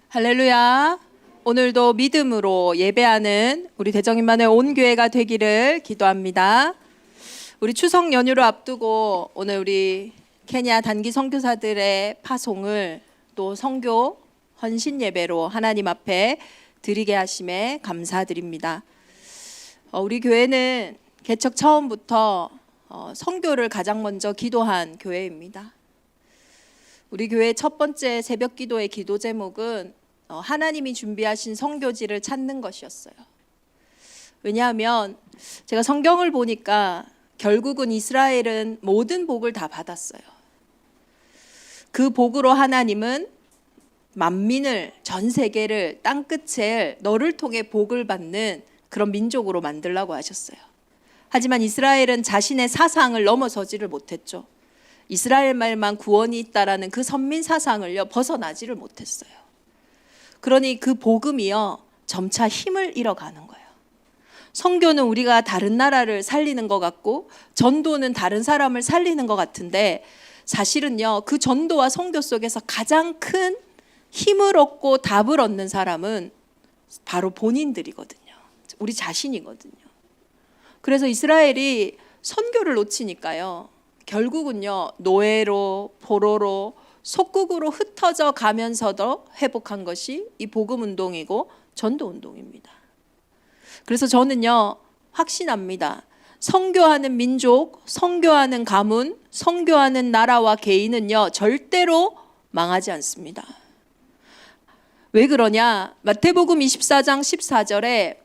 할렐루야. 오늘도 믿음으로 예배하는 우리 대정인만의 온 교회가 되기를 기도합니다. 우리 추석 연휴를 앞두고 오늘 우리 케냐 단기 선교사들의 파송을 또 선교 헌신 예배로 하나님 앞에 드리게 하심에 감사드립니다. 우리 교회는 개척 처음부터 선교를 가장 먼저 기도한 교회입니다. 우리 교회 첫 번째 새벽 기도의 기도 제목은 하나님이 준비하신 선교지를 찾는 것이었어요. 왜냐하면 제가 성경을 보니까 결국은 이스라엘은 모든 복을 다 받았어요. 그 복으로 하나님은 만민을, 전 세계를, 땅끝에 너를 통해 복을 받는 그런 민족으로 만들라고 하셨어요. 하지만 이스라엘은 자신의 사상을 넘어서지를 못했죠. 이스라엘 말만 구원이 있다라는 그 선민 사상을요 벗어나지를 못했어요. 그러니 그 복음이요 점차 힘을 잃어가는 거예요. 선교는 우리가 다른 나라를 살리는 것 같고 전도는 다른 사람을 살리는 것 같은데 사실은요 그 전도와 선교 속에서 가장 큰 힘을 얻고 답을 얻는 사람은 바로 본인들이거든요. 우리 자신이거든요. 그래서 이스라엘이 선교를 놓치니까요 결국은요 노예로 포로로 속국으로 흩어져 가면서도 회복한 것이 이 복음 운동이고 전도 운동입니다. 그래서 저는요 확신합니다. 선교하는 민족, 선교하는 가문, 선교하는 나라와 개인은요 절대로 망하지 않습니다. 왜 그러냐? 마태복음 24장 14절에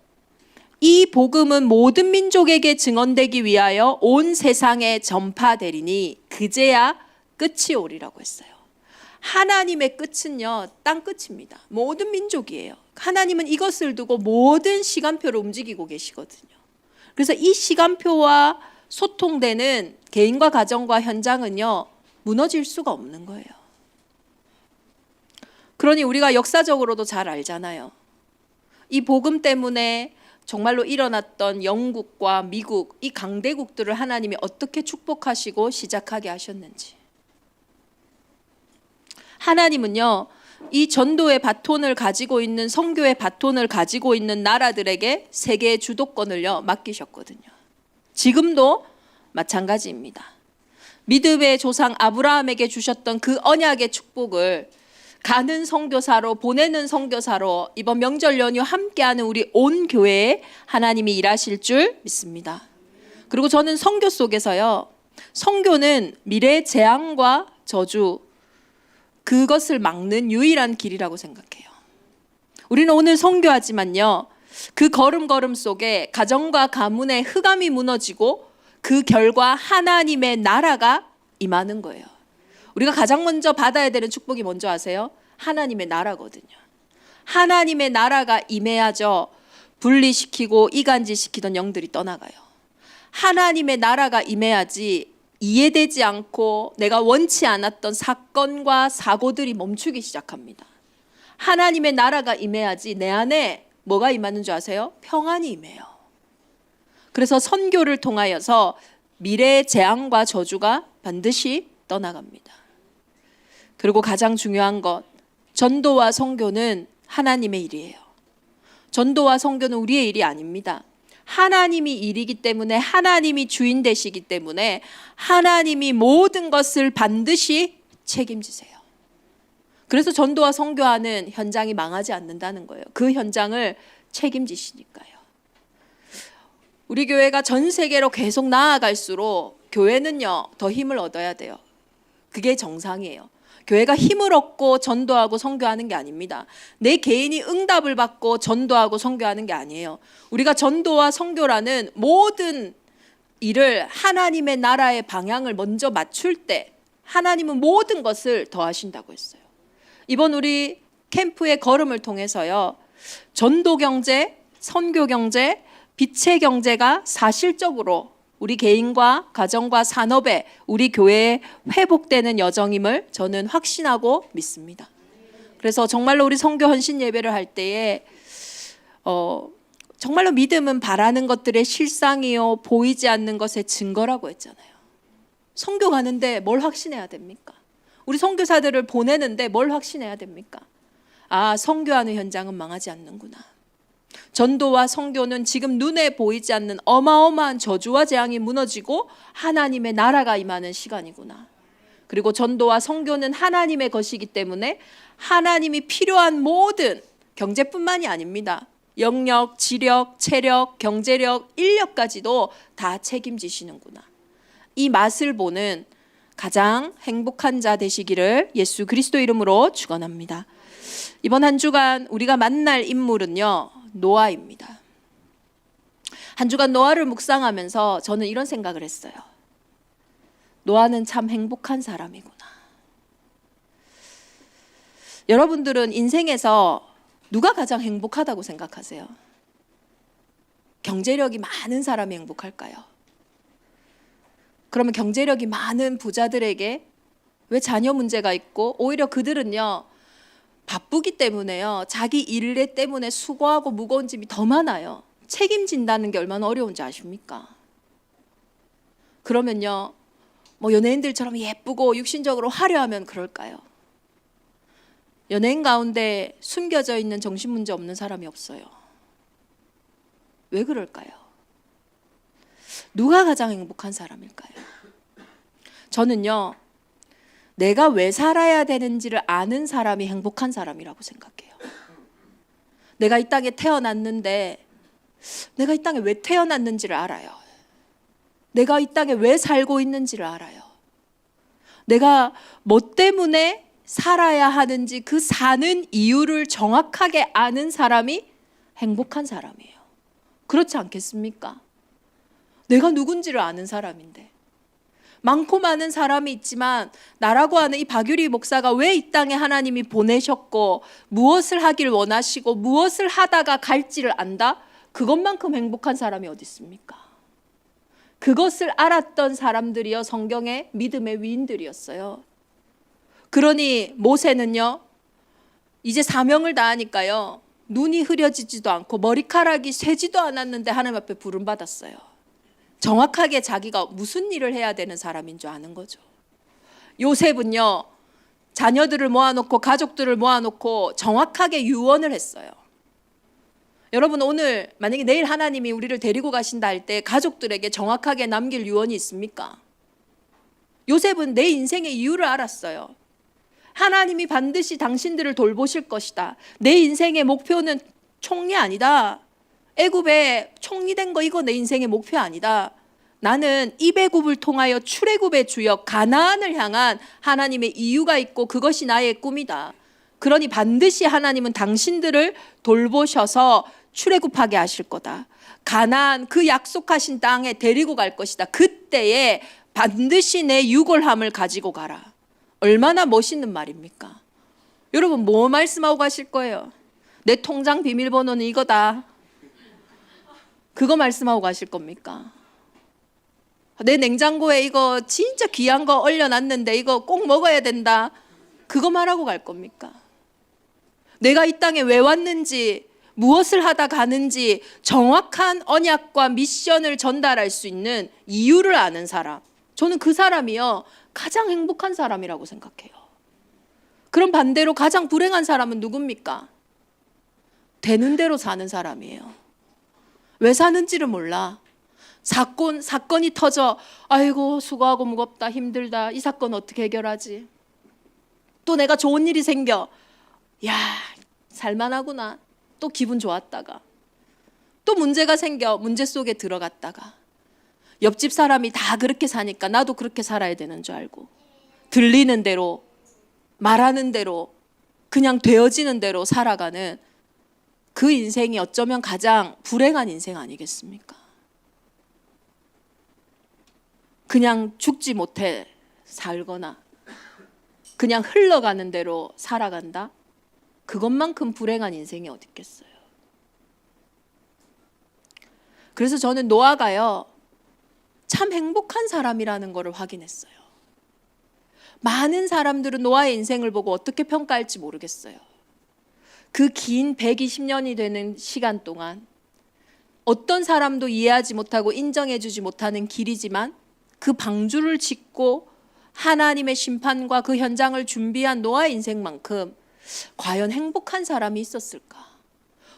이 복음은 모든 민족에게 증언되기 위하여 온 세상에 전파되리니 그제야 끝이 오리라고 했어요. 하나님의 끝은요 땅 끝입니다. 모든 민족이에요. 하나님은 이것을 두고 모든 시간표를 움직이고 계시거든요. 그래서 이 시간표와 소통되는 개인과 가정과 현장은요 무너질 수가 없는 거예요. 그러니 우리가 역사적으로도 잘 알잖아요. 이 복음 때문에 정말로 일어났던 영국과 미국, 이 강대국들을 하나님이 어떻게 축복하시고 시작하게 하셨는지. 하나님은요, 이 전도의 바톤을 가지고 있는 선교의 바톤을 가지고 있는 나라들에게 세계의 주도권을요 맡기셨거든요. 지금도 마찬가지입니다. 믿음의 조상 아브라함에게 주셨던 그 언약의 축복을 가는 선교사로 보내는 선교사로 이번 명절 연휴 함께하는 우리 온 교회에 하나님이 일하실 줄 믿습니다. 그리고 저는 선교 속에서요 선교는 미래의 재앙과 저주 그것을 막는 유일한 길이라고 생각해요. 우리는 오늘 선교하지만요 그 걸음걸음 속에 가정과 가문의 흑암이 무너지고 그 결과 하나님의 나라가 임하는 거예요. 우리가 가장 먼저 받아야 되는 축복이 뭔지 아세요? 하나님의 나라거든요. 하나님의 나라가 임해야죠. 분리시키고 이간질시키던 영들이 떠나가요. 하나님의 나라가 임해야지 이해되지 않고 내가 원치 않았던 사건과 사고들이 멈추기 시작합니다. 하나님의 나라가 임해야지 내 안에 뭐가 임하는 줄 아세요? 평안이 임해요. 그래서 선교를 통하여서 미래의 재앙과 저주가 반드시 떠나갑니다. 그리고 가장 중요한 것, 전도와 선교는 하나님의 일이에요. 전도와 선교는 우리의 일이 아닙니다. 하나님이 일이기 때문에 하나님이 주인 되시기 때문에 하나님이 모든 것을 반드시 책임지세요. 그래서 전도와 선교하는 현장이 망하지 않는다는 거예요. 그 현장을 책임지시니까요. 우리 교회가 전 세계로 계속 나아갈수록 교회는요 더 힘을 얻어야 돼요. 그게 정상이에요. 교회가 힘을 얻고 전도하고 선교하는 게 아닙니다. 내 개인이 응답을 받고 전도하고 선교하는 게 아니에요. 우리가 전도와 선교라는 모든 일을 하나님의 나라의 방향을 먼저 맞출 때 하나님은 모든 것을 더하신다고 했어요. 이번 우리 캠프의 걸음을 통해서요 전도 경제, 선교 경제, 빛의 경제가 사실적으로 우리 개인과 가정과 산업에 우리 교회에 회복되는 여정임을 저는 확신하고 믿습니다. 그래서 정말로 우리 선교 헌신 예배를 할 때에 정말로 믿음은 바라는 것들의 실상이요 보이지 않는 것의 증거라고 했잖아요. 선교 가는데 뭘 확신해야 됩니까? 우리 선교사들을 보내는데 뭘 확신해야 됩니까? 아, 선교하는 현장은 망하지 않는구나. 전도와 선교는 지금 눈에 보이지 않는 어마어마한 저주와 재앙이 무너지고 하나님의 나라가 임하는 시간이구나. 그리고 전도와 선교는 하나님의 것이기 때문에 하나님이 필요한 모든 경제뿐만이 아닙니다. 영력, 지력, 체력, 경제력, 인력까지도 다 책임지시는구나. 이 맛을 보는 가장 행복한 자 되시기를 예수 그리스도 이름으로 축원합니다. 이번 한 주간 우리가 만날 인물은요, 노아입니다. 한 주간 노아를 묵상하면서 저는 이런 생각을 했어요. 노아는 참 행복한 사람이구나. 여러분들은 인생에서 누가 가장 행복하다고 생각하세요? 경제력이 많은 사람이 행복할까요? 그러면 경제력이 많은 부자들에게 왜 자녀 문제가 있고 오히려 그들은요, 바쁘기 때문에요, 자기 일에 때문에 수고하고 무거운 짐이 더 많아요. 책임진다는 게 얼마나 어려운지 아십니까? 그러면요, 뭐 연예인들처럼 예쁘고 육신적으로 화려하면 그럴까요? 연예인 가운데 숨겨져 있는 정신문제 없는 사람이 없어요. 왜 그럴까요? 누가 가장 행복한 사람일까요? 저는요, 내가 왜 살아야 되는지를 아는 사람이 행복한 사람이라고 생각해요. 내가 이 땅에 태어났는데 내가 이 땅에 왜 태어났는지를 알아요. 내가 이 땅에 왜 살고 있는지를 알아요. 내가 뭐 때문에 살아야 하는지 그 사는 이유를 정확하게 아는 사람이 행복한 사람이에요. 그렇지 않겠습니까? 내가 누군지를 아는 사람인데, 많고 많은 사람이 있지만 나라고 하는 이 박유리 목사가 왜 이 땅에 하나님이 보내셨고 무엇을 하길 원하시고 무엇을 하다가 갈지를 안다? 그것만큼 행복한 사람이 어디 있습니까? 그것을 알았던 사람들이요, 성경의 믿음의 위인들이었어요. 그러니 모세는요, 이제 사명을 다하니까요, 눈이 흐려지지도 않고 머리카락이 새지도 않았는데 하나님 앞에 부름받았어요. 정확하게 자기가 무슨 일을 해야 되는 사람인 줄 아는 거죠. 요셉은요, 자녀들을 모아놓고 가족들을 모아놓고 정확하게 유언을 했어요. 여러분, 오늘 만약에 내일 하나님이 우리를 데리고 가신다 할 때 가족들에게 정확하게 남길 유언이 있습니까? 요셉은 내 인생의 이유를 알았어요. 하나님이 반드시 당신들을 돌보실 것이다. 내 인생의 목표는 총리 아니다. 애굽에 총리 된 거 이거 내 인생의 목표 아니다. 나는 이배굽을 통하여 출애굽의 주역 가나안을 향한 하나님의 이유가 있고 그것이 나의 꿈이다. 그러니 반드시 하나님은 당신들을 돌보셔서 출애굽하게 하실 거다. 가나안 그 약속하신 땅에 데리고 갈 것이다. 그때에 반드시 내 유골함을 가지고 가라. 얼마나 멋있는 말입니까? 여러분, 뭐 말씀하고 가실 거예요? 내 통장 비밀번호는 이거다. 그거 말씀하고 가실 겁니까? 내 냉장고에 이거 진짜 귀한 거 얼려놨는데 이거 꼭 먹어야 된다. 그거 말하고 갈 겁니까? 내가 이 땅에 왜 왔는지, 무엇을 하다 가는지 정확한 언약과 미션을 전달할 수 있는 이유를 아는 사람, 저는 그 사람이요, 가장 행복한 사람이라고 생각해요. 그럼 반대로 가장 불행한 사람은 누굽니까? 되는 대로 사는 사람이에요. 왜 사는지를 몰라. 사건이 터져, 아이고 수고하고 무겁다, 힘들다, 이 사건 어떻게 해결하지? 또 내가 좋은 일이 생겨, 야 살만하구나, 또 기분 좋았다가 또 문제가 생겨, 문제 속에 들어갔다가 옆집 사람이 다 그렇게 사니까 나도 그렇게 살아야 되는 줄 알고 들리는 대로, 말하는 대로, 그냥 되어지는 대로 살아가는 그 인생이 어쩌면 가장 불행한 인생 아니겠습니까? 그냥 죽지 못해 살거나 그냥 흘러가는 대로 살아간다? 그것만큼 불행한 인생이 어디 있겠어요? 그래서 저는 노아가요, 참 행복한 사람이라는 것을 확인했어요. 많은 사람들은 노아의 인생을 보고 어떻게 평가할지 모르겠어요. 그 긴 120년이 되는 시간 동안 어떤 사람도 이해하지 못하고 인정해주지 못하는 길이지만 그 방주를 짓고 하나님의 심판과 그 현장을 준비한 노아의 인생만큼 과연 행복한 사람이 있었을까?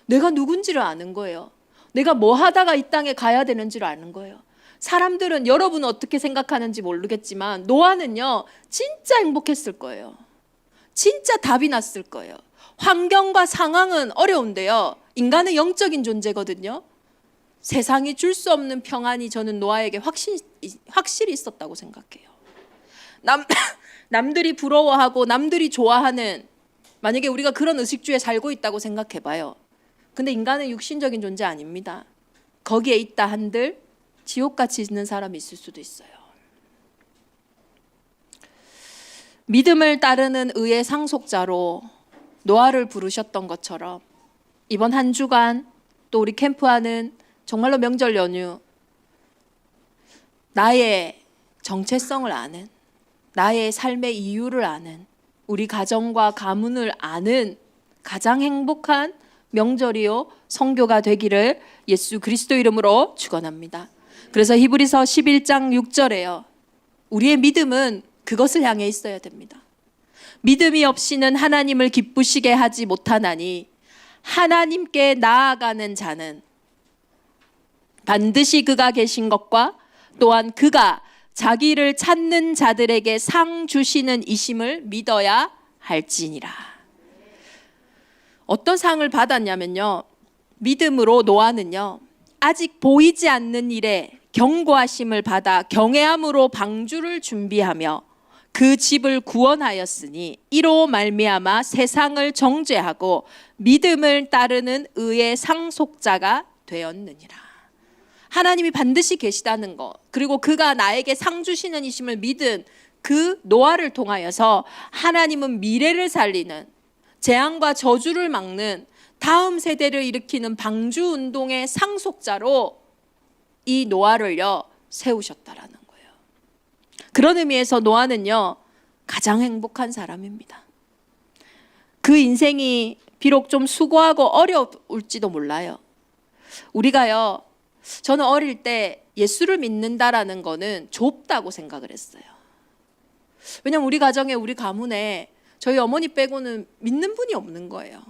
내가 누군지를 아는 거예요. 내가 뭐 하다가 이 땅에 가야 되는지를 아는 거예요. 사람들은 여러분은 어떻게 생각하는지 모르겠지만 노아는요 진짜 행복했을 거예요. 진짜 답이 났을 거예요. 환경과 상황은 어려운데요, 인간은 영적인 존재거든요. 세상이 줄 수 없는 평안이 저는 노아에게 확실히 있었다고 생각해요. 남들이 부러워하고 남들이 좋아하는, 만약에 우리가 그런 의식주에 살고 있다고 생각해봐요. 근데 인간은 육신적인 존재 아닙니다. 거기에 있다 한들 지옥같이 있는 사람이 있을 수도 있어요. 믿음을 따르는 의의 상속자로 노아를 부르셨던 것처럼 이번 한 주간 또 우리 캠프하는 정말로 명절 연휴, 나의 정체성을 아는, 나의 삶의 이유를 아는, 우리 가정과 가문을 아는 가장 행복한 명절이요 성교가 되기를 예수 그리스도 이름으로 축원합니다. 그래서 히브리서 11장 6절에요. 우리의 믿음은 그것을 향해 있어야 됩니다. 믿음이 없이는 하나님을 기쁘시게 하지 못하나니 하나님께 나아가는 자는 반드시 그가 계신 것과 또한 그가 자기를 찾는 자들에게 상 주시는 이심을 믿어야 할지니라. 어떤 상을 받았냐면요, 믿음으로 노아는요 아직 보이지 않는 일에 경고하심을 받아 경외함으로 방주를 준비하며 그 집을 구원하였으니 이로 말미암아 세상을 정죄하고 믿음을 따르는 의의 상속자가 되었느니라. 하나님이 반드시 계시다는 것, 그리고 그가 나에게 상 주시는 이심을 믿은 그 노아를 통하여서 하나님은 미래를 살리는, 재앙과 저주를 막는, 다음 세대를 일으키는 방주 운동의 상속자로 이 노아를요 세우셨다라는 거예요. 그런 의미에서 노아는요 가장 행복한 사람입니다. 그 인생이 비록 좀 수고하고 어려울지도 몰라요. 우리가요, 저는 어릴 때 예수를 믿는다라는 거는 좁다고 생각을 했어요. 왜냐면 우리 가정에, 우리 가문에 저희 어머니 빼고는 믿는 분이 없는 거예요.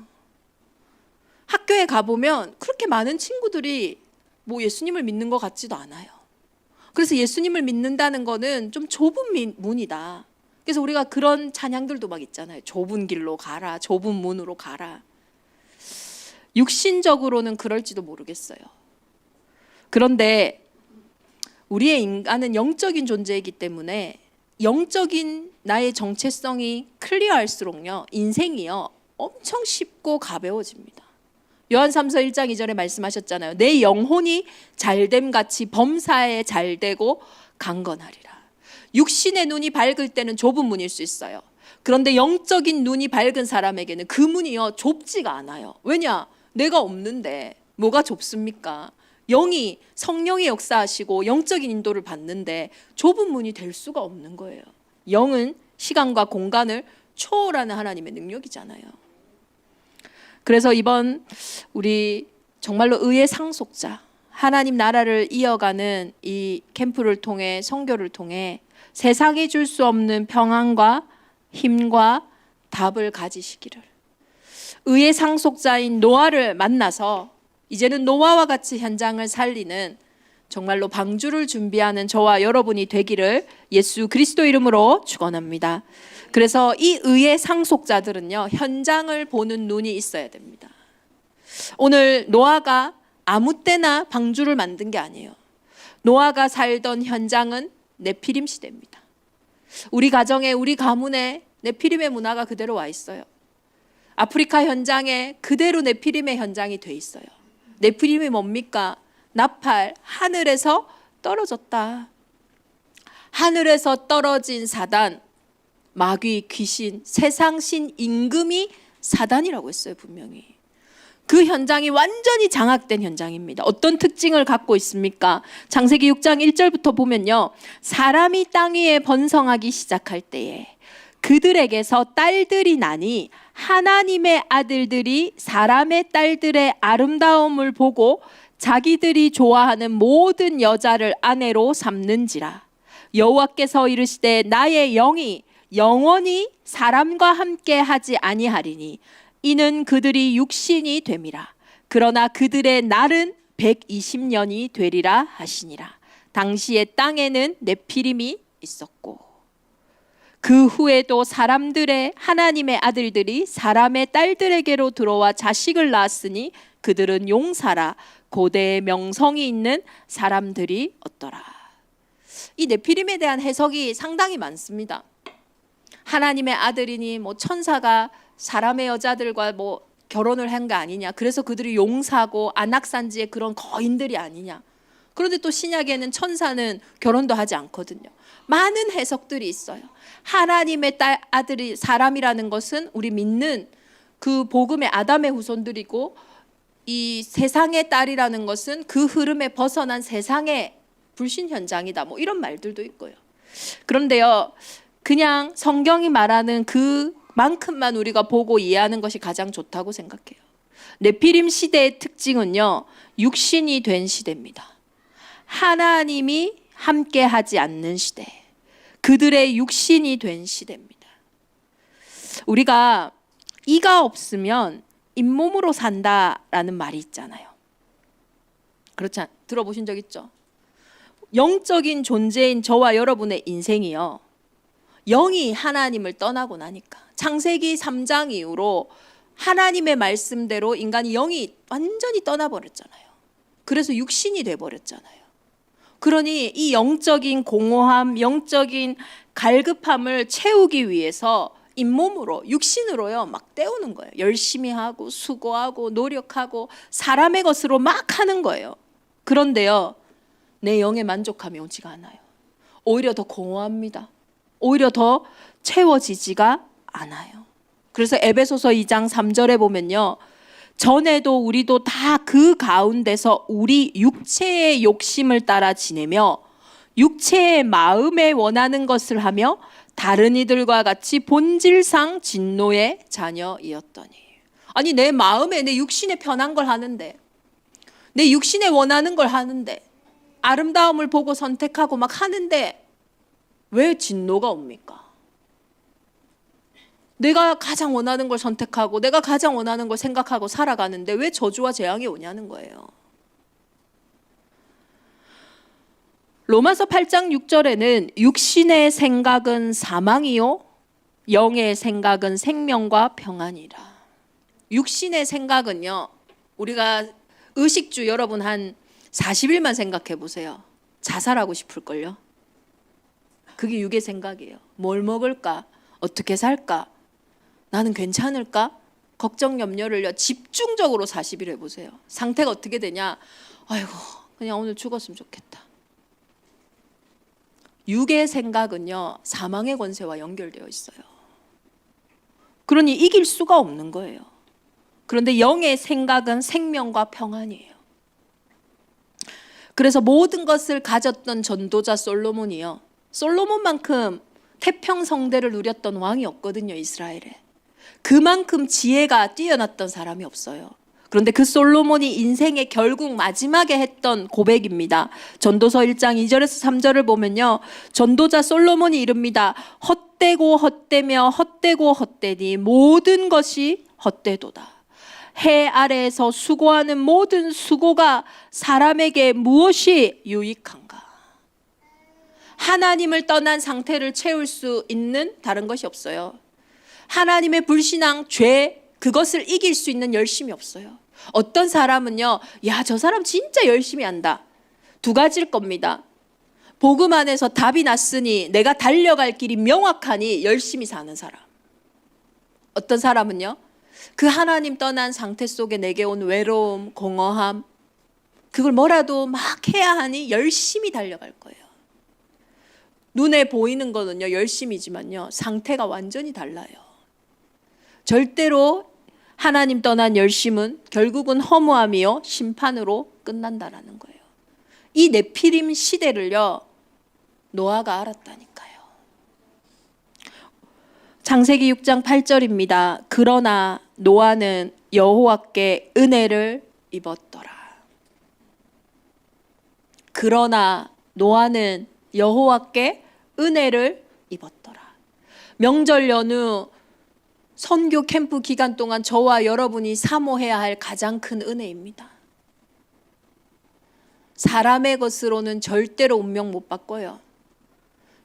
학교에 가보면 그렇게 많은 친구들이 뭐 예수님을 믿는 것 같지도 않아요. 그래서 예수님을 믿는다는 거는 좀 좁은 문이다. 그래서 우리가 그런 찬양들도 막 있잖아요. 좁은 길로 가라, 좁은 문으로 가라. 육신적으로는 그럴지도 모르겠어요. 그런데 우리의 인간은 영적인 존재이기 때문에 영적인 나의 정체성이 클리어할수록요 인생이요 엄청 쉽고 가벼워집니다. 요한 3서 1장 2절에 말씀하셨잖아요. 내 영혼이 잘됨 같이 범사에 잘되고 강건하리라. 육신의 눈이 밝을 때는 좁은 문일 수 있어요. 그런데 영적인 눈이 밝은 사람에게는 그 문이요 좁지가 않아요. 왜냐? 내가 없는데 뭐가 좁습니까? 영이, 성령이 역사하시고 영적인 인도를 받는데 좁은 문이 될 수가 없는 거예요. 영은 시간과 공간을 초월하는 하나님의 능력이잖아요. 그래서 이번 우리 정말로 의의 상속자, 하나님 나라를 이어가는 이 캠프를 통해, 선교를 통해 세상이 줄 수 없는 평안과 힘과 답을 가지시기를, 의의 상속자인 노아를 만나서 이제는 노아와 같이 현장을 살리는 정말로 방주를 준비하는 저와 여러분이 되기를 예수 그리스도 이름으로 축원합니다. 그래서 이 의의 상속자들은요 현장을 보는 눈이 있어야 됩니다. 오늘 노아가 아무 때나 방주를 만든 게 아니에요. 노아가 살던 현장은 네피림 시대입니다. 우리 가정에, 우리 가문에 네피림의 문화가 그대로 와 있어요. 아프리카 현장에 그대로 네피림의 현장이 돼 있어요. 네피림이 뭡니까? 나팔, 하늘에서 떨어졌다. 하늘에서 떨어진 사단, 마귀, 귀신, 세상신, 임금이 사단이라고 했어요. 분명히 그 현장이 완전히 장악된 현장입니다. 어떤 특징을 갖고 있습니까? 창세기 6장 1절부터 보면요, 사람이 땅 위에 번성하기 시작할 때에 그들에게서 딸들이 나니 하나님의 아들들이 사람의 딸들의 아름다움을 보고 자기들이 좋아하는 모든 여자를 아내로 삼는지라. 여호와께서 이르시되 나의 영이 영원히 사람과 함께 하지 아니하리니 이는 그들이 육신이 됨이라. 그러나 그들의 날은 120년이 되리라 하시니라. 당시에 땅에는 네피림이 있었고 그 후에도 사람들의 하나님의 아들들이 사람의 딸들에게로 들어와 자식을 낳았으니 그들은 용사라. 고대의 명성이 있는 사람들이 었더라. 이 네피림에 대한 해석이 상당히 많습니다. 하나님의 아들이니 뭐 천사가 사람의 여자들과 뭐 결혼을 한 거 아니냐. 그래서 그들이 용사고 안악산지의 그런 거인들이 아니냐. 그런데 또 신약에는 천사는 결혼도 하지 않거든요. 많은 해석들이 있어요. 하나님의 딸 아들이 사람이라는 것은 우리 믿는 그 복음의 아담의 후손들이고 이 세상의 딸이라는 것은 그 흐름에 벗어난 세상의 불신 현장이다. 뭐 이런 말들도 있고요. 그런데요, 그냥 성경이 말하는 그만큼만 우리가 보고 이해하는 것이 가장 좋다고 생각해요. 네피림 시대의 특징은요, 육신이 된 시대입니다. 하나님이 함께하지 않는 시대, 그들의 육신이 된 시대입니다. 우리가 이가 없으면 잇몸으로 산다라는 말이 있잖아요. 들어보신 적 있죠? 영적인 존재인 저와 여러분의 인생이요, 영이 하나님을 떠나고 나니까 창세기 3장 이후로 하나님의 말씀대로 인간이 영이 완전히 떠나버렸잖아요. 그래서 육신이 돼버렸잖아요. 그러니 이 영적인 공허함, 영적인 갈급함을 채우기 위해서 잇몸으로, 육신으로요 막 때우는 거예요. 열심히 하고 수고하고 노력하고 사람의 것으로 막 하는 거예요. 그런데요, 내 영에 만족함이 오지가 않아요. 오히려 더 공허합니다. 오히려 더 채워지지가 않아요. 그래서 에베소서 2장 3절에 보면요, 전에도 우리도 다 그 가운데서 우리 육체의 욕심을 따라 지내며 육체의 마음에 원하는 것을 하며 다른 이들과 같이 본질상 진노의 자녀이었더니. 아니, 내 마음에 내 육신에 편한 걸 하는데, 내 육신에 원하는 걸 하는데, 아름다움을 보고 선택하고 막 하는데 왜 진노가 옵니까? 내가 가장 원하는 걸 선택하고 내가 가장 원하는 걸 생각하고 살아가는데 왜 저주와 재앙이 오냐는 거예요. 로마서 8장 6절에는 육신의 생각은 사망이요 영의 생각은 생명과 평안이라. 육신의 생각은요, 우리가 의식주 여러분 한 40일만 생각해 보세요. 자살하고 싶을걸요. 그게 육의 생각이에요. 뭘 먹을까? 어떻게 살까? 나는 괜찮을까? 걱정 염려를요 집중적으로 40일 해보세요. 상태가 어떻게 되냐? 아이고, 그냥 오늘 죽었으면 좋겠다. 육의 생각은요 사망의 권세와 연결되어 있어요. 그러니 이길 수가 없는 거예요. 그런데 영의 생각은 생명과 평안이에요. 그래서 모든 것을 가졌던 전도자 솔로몬이요, 솔로몬만큼 태평성대를 누렸던 왕이 없거든요, 이스라엘에. 그만큼 지혜가 뛰어났던 사람이 없어요. 그런데 그 솔로몬이 인생의 결국 마지막에 했던 고백입니다. 전도서 1장 2절에서 3절을 보면요, 전도자 솔로몬이 이릅니다. 헛되고 헛되며 헛되고 헛되니 모든 것이 헛되도다. 해 아래에서 수고하는 모든 수고가 사람에게 무엇이 유익한가? 하나님을 떠난 상태를 채울 수 있는 다른 것이 없어요. 하나님의 불신앙, 죄, 그것을 이길 수 있는 열심이 없어요. 어떤 사람은요, 야, 저 사람 진짜 열심히 한다. 두 가지일 겁니다. 복음 안에서 답이 났으니 내가 달려갈 길이 명확하니 열심히 사는 사람. 어떤 사람은요, 그 하나님 떠난 상태 속에 내게 온 외로움, 공허함, 그걸 뭐라도 막 해야 하니 열심히 달려갈 거예요. 눈에 보이는 거는요 열심이지만요 상태가 완전히 달라요. 절대로 하나님 떠난 열심은 결국은 허무함이요 심판으로 끝난다라는 거예요. 이 네피림 시대를요 노아가 알았다니까요. 창세기 6장 8절입니다. 그러나 노아는 여호와께 은혜를 입었더라. 그러나 노아는 여호와께 은혜를 입었더라. 명절 연휴 선교 캠프 기간 동안 저와 여러분이 사모해야 할 가장 큰 은혜입니다. 사람의 것으로는 절대로 운명 못 바꿔요.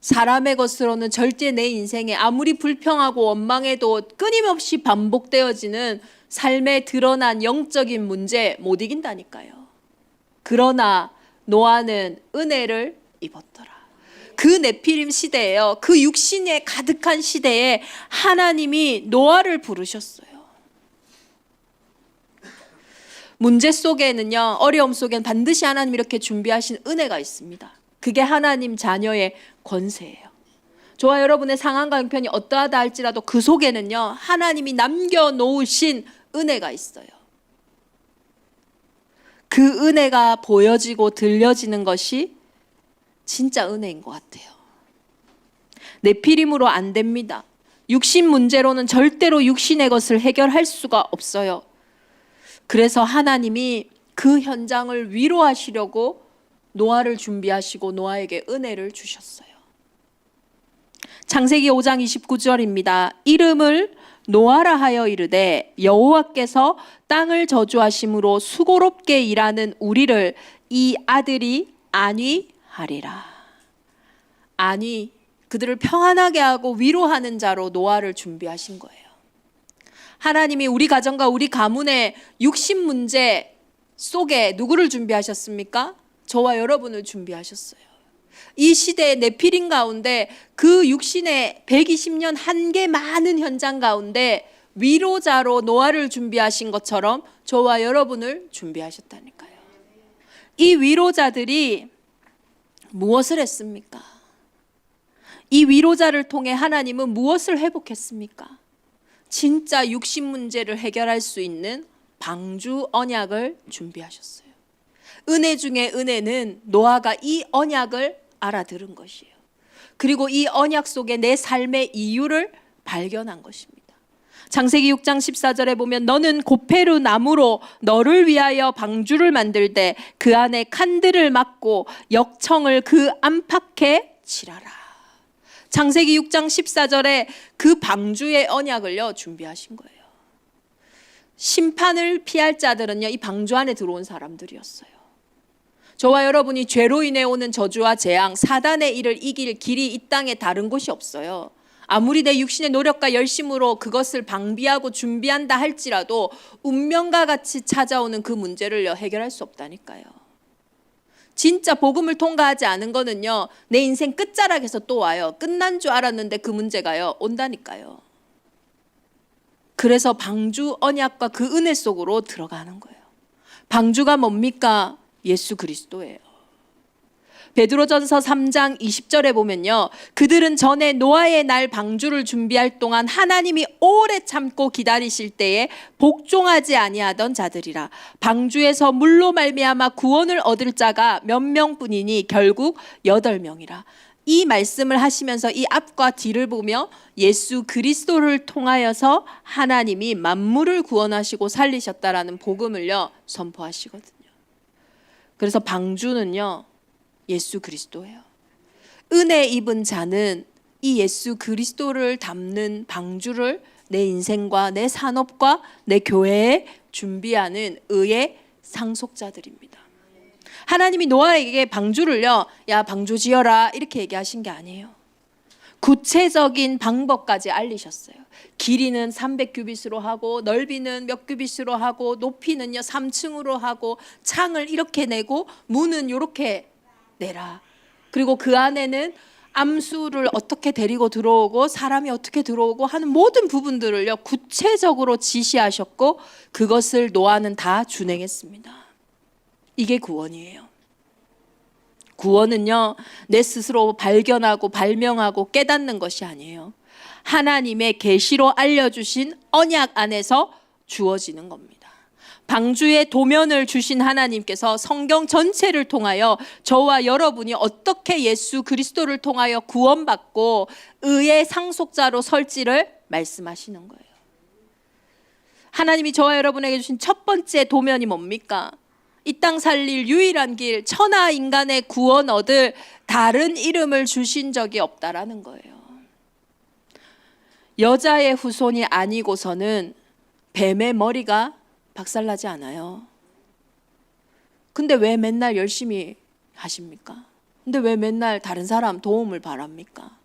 사람의 것으로는 절대 내 인생에 아무리 불평하고 원망해도 끊임없이 반복되어지는 삶에 드러난 영적인 문제 못 이긴다니까요. 그러나 노아는 은혜를 입었더라. 그 네피림 시대에요. 그 육신에 가득한 시대에 하나님이 노아를 부르셨어요. 문제 속에는요, 어려움 속엔 반드시 하나님 이렇게 준비하신 은혜가 있습니다. 그게 하나님 자녀의 권세예요. 저와 여러분의 상황과 형편이 어떠하다 할지라도 그 속에는요, 하나님이 남겨놓으신 은혜가 있어요. 그 은혜가 보여지고 들려지는 것이 진짜 은혜인 것 같아요. 네피림으로 안 됩니다. 육신 문제로는 절대로 육신의 것을 해결할 수가 없어요. 그래서 하나님이 그 현장을 위로하시려고 노아를 준비하시고 노아에게 은혜를 주셨어요. 창세기 5장 29절입니다. 이름을 노아라 하여 이르되 여호와께서 땅을 저주하심으로 수고롭게 일하는 우리를 이 아들이 안위하리라. 안위, 그들을 평안하게 하고 위로하는 자로 노아를 준비하신 거예요. 하나님이 우리 가정과 우리 가문의 육신 문제 속에 누구를 준비하셨습니까? 저와 여러분을 준비하셨어요. 이 시대의 네피림 가운데 그 육신의 120년 한계 많은 현장 가운데 위로자로 노아를 준비하신 것처럼 저와 여러분을 준비하셨다니까요. 이 위로자들이 무엇을 했습니까? 이 위로자를 통해 하나님은 무엇을 회복했습니까? 진짜 육신 문제를 해결할 수 있는 방주 언약을 준비하셨어요. 은혜 중에 은혜는 노아가 이 언약을 알아들은 것이에요. 그리고 이 언약 속에 내 삶의 이유를 발견한 것입니다. 창세기 6장 14절에 보면 너는 고페르 나무로 너를 위하여 방주를 만들되 그 안에 칸들을 막고 역청을 그 안팎에 칠하라. 창세기 6장 14절에 그 방주의 언약을요 준비하신 거예요. 심판을 피할 자들은요 이 방주 안에 들어온 사람들이었어요. 저와 여러분이 죄로 인해 오는 저주와 재앙, 사단의 일을 이길 길이 이 땅에 다른 곳이 없어요. 아무리 내 육신의 노력과 열심으로 그것을 방비하고 준비한다 할지라도 운명과 같이 찾아오는 그 문제를 해결할 수 없다니까요. 진짜 복음을 통과하지 않은 거는요 내 인생 끝자락에서 또 와요. 끝난 줄 알았는데 그 문제가요 온다니까요. 그래서 방주 언약과 그 은혜 속으로 들어가는 거예요. 방주가 뭡니까? 예수 그리스도예요. 베드로전서 3장 20절에 보면요 그들은 전에 노아의 날 방주를 준비할 동안 하나님이 오래 참고 기다리실 때에 복종하지 아니하던 자들이라. 방주에서 물로 말미암아 구원을 얻을 자가 몇 명뿐이니 결국 8명이라. 이 말씀을 하시면서 이 앞과 뒤를 보며 예수 그리스도를 통하여서 하나님이 만물을 구원하시고 살리셨다라는 복음을요 선포하시거든요. 그래서 방주는요 예수 그리스도예요. 은혜 입은 자는 이 예수 그리스도를 담는 방주를 내 인생과 내 산업과 내 교회에 준비하는 의의 상속자들입니다. 하나님이 노아에게 방주를요 야 방주 지어라 이렇게 얘기하신 게 아니에요. 구체적인 방법까지 알리셨어요. 길이는 300규빗으로 하고 넓이는 몇 규빗으로 하고 높이는요 3층으로 하고 창을 이렇게 내고 문은 이렇게 내라. 그리고 그 안에는 암수를 어떻게 데리고 들어오고 사람이 어떻게 들어오고 하는 모든 부분들을요 구체적으로 지시하셨고 그것을 노아는 다 준행했습니다. 이게 구원이에요. 구원은요 내 스스로 발견하고 발명하고 깨닫는 것이 아니에요. 하나님의 계시로 알려주신 언약 안에서 주어지는 겁니다. 방주의 도면을 주신 하나님께서 성경 전체를 통하여 저와 여러분이 어떻게 예수 그리스도를 통하여 구원받고 의의 상속자로 설지를 말씀하시는 거예요. 하나님이 저와 여러분에게 주신 첫 번째 도면이 뭡니까? 이 땅 살릴 유일한 길, 천하 인간의 구원 얻을 다른 이름을 주신 적이 없다라는 거예요. 여자의 후손이 아니고서는 뱀의 머리가 박살나지 않아요. 근데 왜 맨날 열심히 하십니까? 근데 왜 맨날 다른 사람 도움을 바랍니까?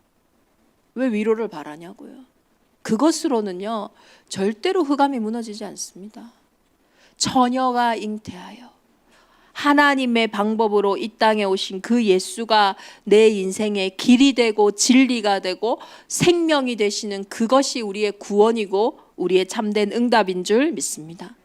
왜 위로를 바라냐고요. 그것으로는요 절대로 흑암이 무너지지 않습니다. 처녀가 잉태하여 하나님의 방법으로 이 땅에 오신 그 예수가 내 인생의 길이 되고 진리가 되고 생명이 되시는 그것이 우리의 구원이고 우리의 참된 응답인 줄 믿습니다.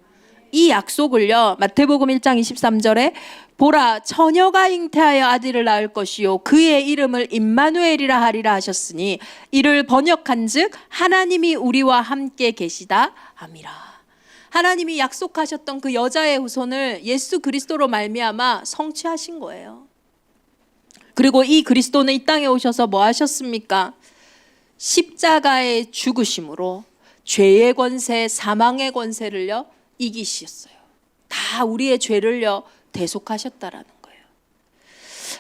이 약속을요 마태복음 1장 23절에 보라 처녀가 잉태하여 아들을 낳을 것이요 그의 이름을 임마누엘이라 하리라 하셨으니 이를 번역한즉 하나님이 우리와 함께 계시다 함이라. 하나님이 약속하셨던 그 여자의 후손을 예수 그리스도로 말미암아 성취하신 거예요. 그리고 이 그리스도는 이 땅에 오셔서 뭐 하셨습니까? 십자가의 죽으심으로 죄의 권세, 사망의 권세를요 이기셨어요. 다 우리의 죄를요 대속하셨다라는 거예요.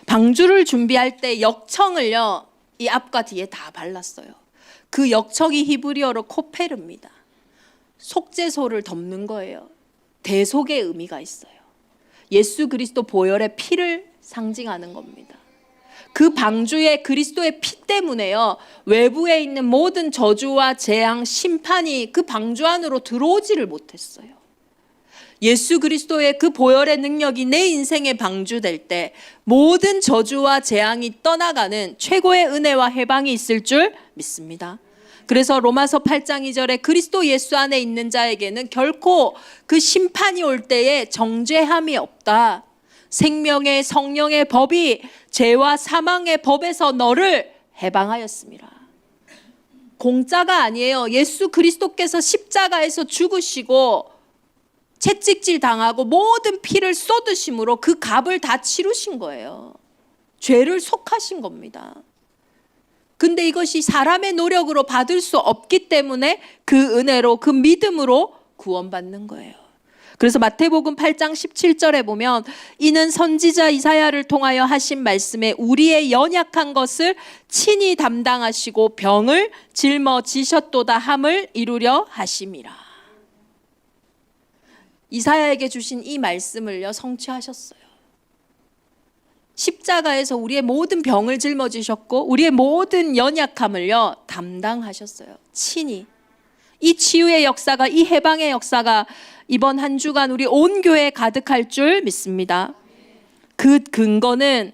방주를 준비할 때 역청을요 이 앞과 뒤에 다 발랐어요. 그 역청이 히브리어로 코페르입니다. 속죄소를 덮는 거예요. 대속의 의미가 있어요. 예수 그리스도 보혈의 피를 상징하는 겁니다. 그 방주에 그리스도의 피 때문에요 외부에 있는 모든 저주와 재앙, 심판이 그 방주 안으로 들어오지를 못했어요. 예수 그리스도의 그 보혈의 능력이 내 인생에 방주될 때 모든 저주와 재앙이 떠나가는 최고의 은혜와 해방이 있을 줄 믿습니다. 그래서 로마서 8장 2절에 그리스도 예수 안에 있는 자에게는 결코 그 심판이 올 때에 정죄함이 없다. 생명의 성령의 법이 죄와 사망의 법에서 너를 해방하였습니다. 공짜가 아니에요. 예수 그리스도께서 십자가에서 죽으시고 채찍질 당하고 모든 피를 쏟으심으로 그 값을 다 치르신 거예요. 죄를 속하신 겁니다. 근데 이것이 사람의 노력으로 받을 수 없기 때문에 그 은혜로 그 믿음으로 구원받는 거예요. 그래서 마태복음 8장 17절에 보면 이는 선지자 이사야를 통하여 하신 말씀에 우리의 연약한 것을 친히 담당하시고 병을 짊어지셨도다 함을 이루려 하심이라. 이사야에게 주신 이 말씀을요 성취하셨어요. 십자가에서 우리의 모든 병을 짊어지셨고 우리의 모든 연약함을요 담당하셨어요. 친히. 이 치유의 역사가, 이 해방의 역사가 이번 한 주간 우리 온 교회에 가득할 줄 믿습니다. 그 근거는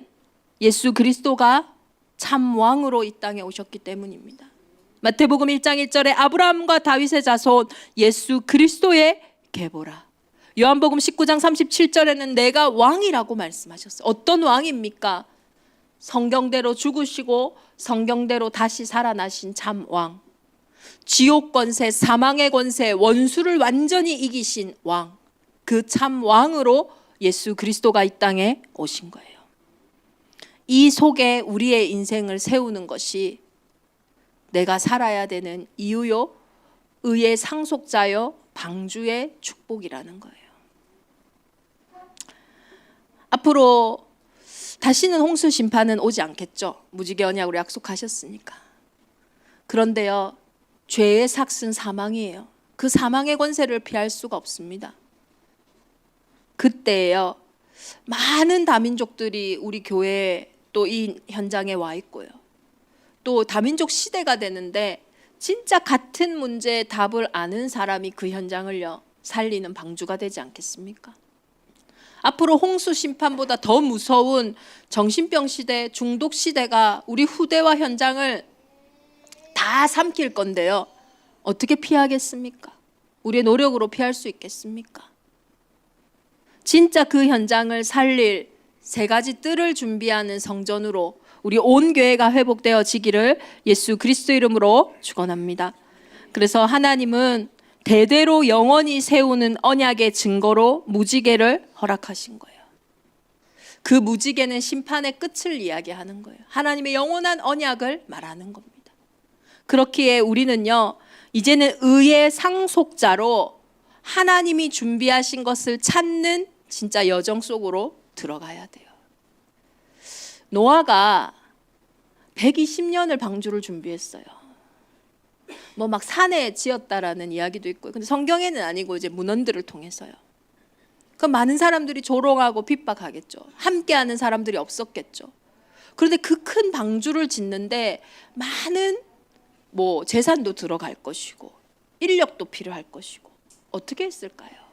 예수 그리스도가 참 왕으로 이 땅에 오셨기 때문입니다. 마태복음 1장 1절에 아브라함과 다윗의 자손 예수 그리스도의 계보라. 요한복음 19장 37절에는 내가 왕이라고 말씀하셨어요. 어떤 왕입니까? 성경대로 죽으시고 성경대로 다시 살아나신 참 왕. 지옥 권세, 사망의 권세, 원수를 완전히 이기신 왕. 그 참 왕으로 예수 그리스도가 이 땅에 오신 거예요. 이 속에 우리의 인생을 세우는 것이 내가 살아야 되는 이유요, 의의 상속자요, 방주의 축복이라는 거예요. 앞으로 다시는 홍수 심판은 오지 않겠죠. 무지개 언약으로 약속하셨으니까. 그런데요, 죄의 삭은 사망이에요. 그 사망의 권세를 피할 수가 없습니다. 그때요, 많은 다민족들이 우리 교회에 또 이 현장에 와 있고요. 또 다민족 시대가 되는데 진짜 같은 문제의 답을 아는 사람이 그 현장을요 살리는 방주가 되지 않겠습니까? 앞으로 홍수 심판보다 더 무서운 정신병 시대, 중독 시대가 우리 후대와 현장을 다 삼킬 건데요. 어떻게 피하겠습니까? 우리의 노력으로 피할 수 있겠습니까? 진짜 그 현장을 살릴 세 가지 뜰을 준비하는 성전으로 우리 온 교회가 회복되어지기를 예수 그리스도 이름으로 축원합니다. 그래서 하나님은 대대로 영원히 세우는 언약의 증거로 무지개를 허락하신 거예요. 그 무지개는 심판의 끝을 이야기하는 거예요. 하나님의 영원한 언약을 말하는 겁니다. 그렇기에 우리는요, 이제는 의의 상속자로 하나님이 준비하신 것을 찾는 진짜 여정 속으로 들어가야 돼요. 노아가 120년을 방주를 준비했어요. 뭐 막 산에 지었다라는 이야기도 있고요. 근데 성경에는 아니고 이제 문헌들을 통해서요. 그럼 많은 사람들이 조롱하고 핍박하겠죠. 함께하는 사람들이 없었겠죠. 그런데 그 큰 방주를 짓는데 많은 뭐 재산도 들어갈 것이고 인력도 필요할 것이고 어떻게 했을까요?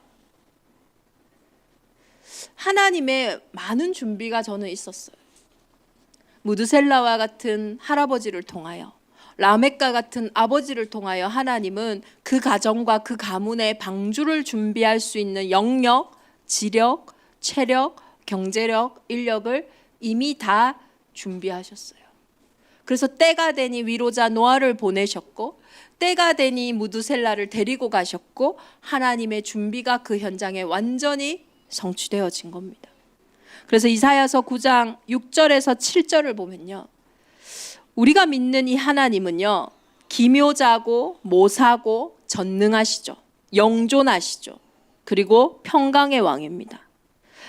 하나님의 많은 준비가 저는 있었어요. 무드셀라와 같은 할아버지를 통하여, 라멕과 같은 아버지를 통하여 하나님은 그 가정과 그 가문의 방주를 준비할 수 있는 영역, 지력, 체력, 경제력, 인력을 이미 다 준비하셨어요. 그래서 때가 되니 위로자 노아를 보내셨고, 때가 되니 무드셀라를 데리고 가셨고, 하나님의 준비가 그 현장에 완전히 성취되어진 겁니다. 그래서 이사야서 9장 6절에서 7절을 보면요, 우리가 믿는 이 하나님은요, 기묘자고 모사고 전능하시죠. 영존하시죠. 그리고 평강의 왕입니다.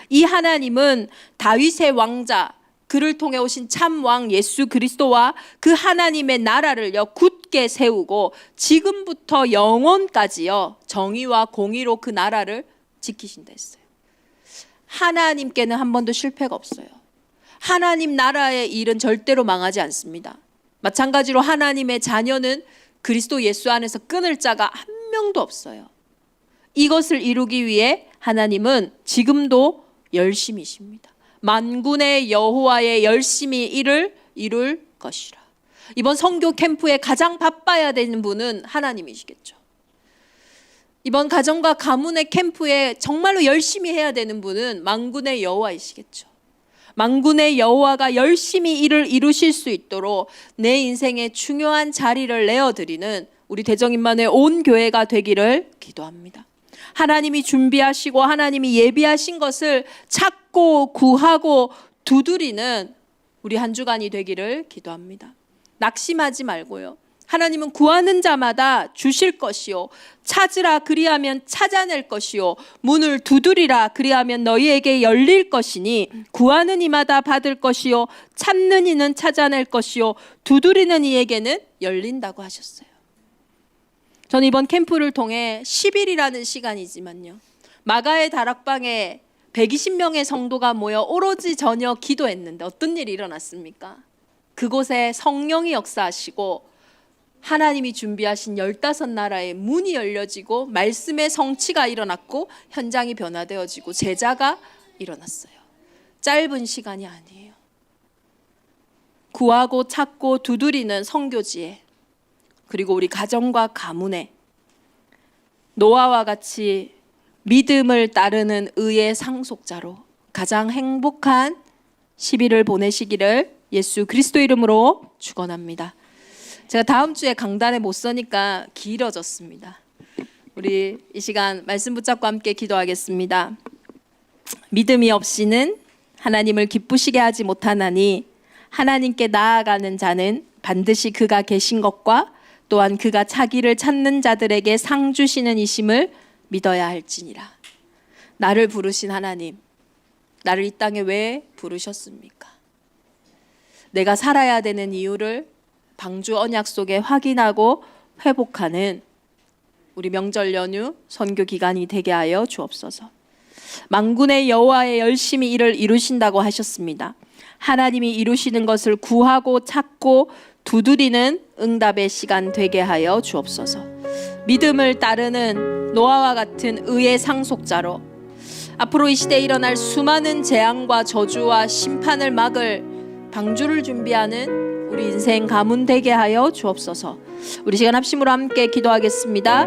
이 하나님은 다윗의 왕자, 그를 통해 오신 참 왕 예수 그리스도와 그 하나님의 나라를요 굳게 세우고 지금부터 영원까지요 정의와 공의로 그 나라를 지키신다 했어요. 하나님께는 한 번도 실패가 없어요. 하나님 나라의 일은 절대로 망하지 않습니다. 마찬가지로 하나님의 자녀는 그리스도 예수 안에서 끊을 자가 한 명도 없어요. 이것을 이루기 위해 하나님은 지금도 열심히십니다. 만군의 여호와의 열심히 일을 이룰 것이라. 이번 선교 캠프에 가장 바빠야 되는 분은 하나님이시겠죠. 이번 가정과 가문의 캠프에 정말로 열심히 해야 되는 분은 만군의 여호와이시겠죠. 만군의 여호와가 열심히 일을 이루실 수 있도록 내 인생에 중요한 자리를 내어드리는 우리 대정인만의 온 교회가 되기를 기도합니다. 하나님이 준비하시고 하나님이 예비하신 것을 찾고 구하고 두드리는 우리 한 주간이 되기를 기도합니다. 낙심하지 말고요. 하나님은 구하는 자마다 주실 것이요, 찾으라 그리하면 찾아낼 것이요, 문을 두드리라 그리하면 너희에게 열릴 것이니 구하는 이마다 받을 것이요, 찾는 이는 찾아낼 것이요, 두드리는 이에게는 열린다고 하셨어요. 저는 이번 캠프를 통해 10일이라는 시간이지만요, 마가의 다락방에 120명의 성도가 모여 오로지 저녁 기도했는데 어떤 일이 일어났습니까? 그곳에 성령이 역사하시고 하나님이 준비하신 15나라의 문이 열려지고 말씀의 성취가 일어났고 현장이 변화되어지고 제자가 일어났어요. 짧은 시간이 아니에요. 구하고 찾고 두드리는 선교지에, 그리고 우리 가정과 가문에 노아와 같이 믿음을 따르는 의의 상속자로 가장 행복한 10일을 보내시기를 예수 그리스도 이름으로 축원합니다. 제가 다음 주에 강단에 못 서니까 길어졌습니다. 우리 이 시간 말씀 붙잡고 함께 기도하겠습니다. 믿음이 없이는 하나님을 기쁘시게 하지 못하나니 하나님께 나아가는 자는 반드시 그가 계신 것과 또한 그가 자기를 찾는 자들에게 상 주시는 이심을 믿어야 할지니라. 나를 부르신 하나님, 나를 이 땅에 왜 부르셨습니까? 내가 살아야 되는 이유를 방주 언약 속에 확인하고 회복하는 우리 명절 연휴 선교 기간이 되게 하여 주옵소서. 만군의 여호와의 열심히 일을 이루신다고 하셨습니다. 하나님이 이루시는 것을 구하고 찾고 두드리는 응답의 시간 되게 하여 주옵소서. 믿음을 따르는 노아와 같은 의의 상속자로 앞으로 이 시대에 일어날 수많은 재앙과 저주와 심판을 막을 방주를 준비하는 우리 인생 가문 되게 하여 주옵소서. 우리 시간 합심으로 함께 기도하겠습니다.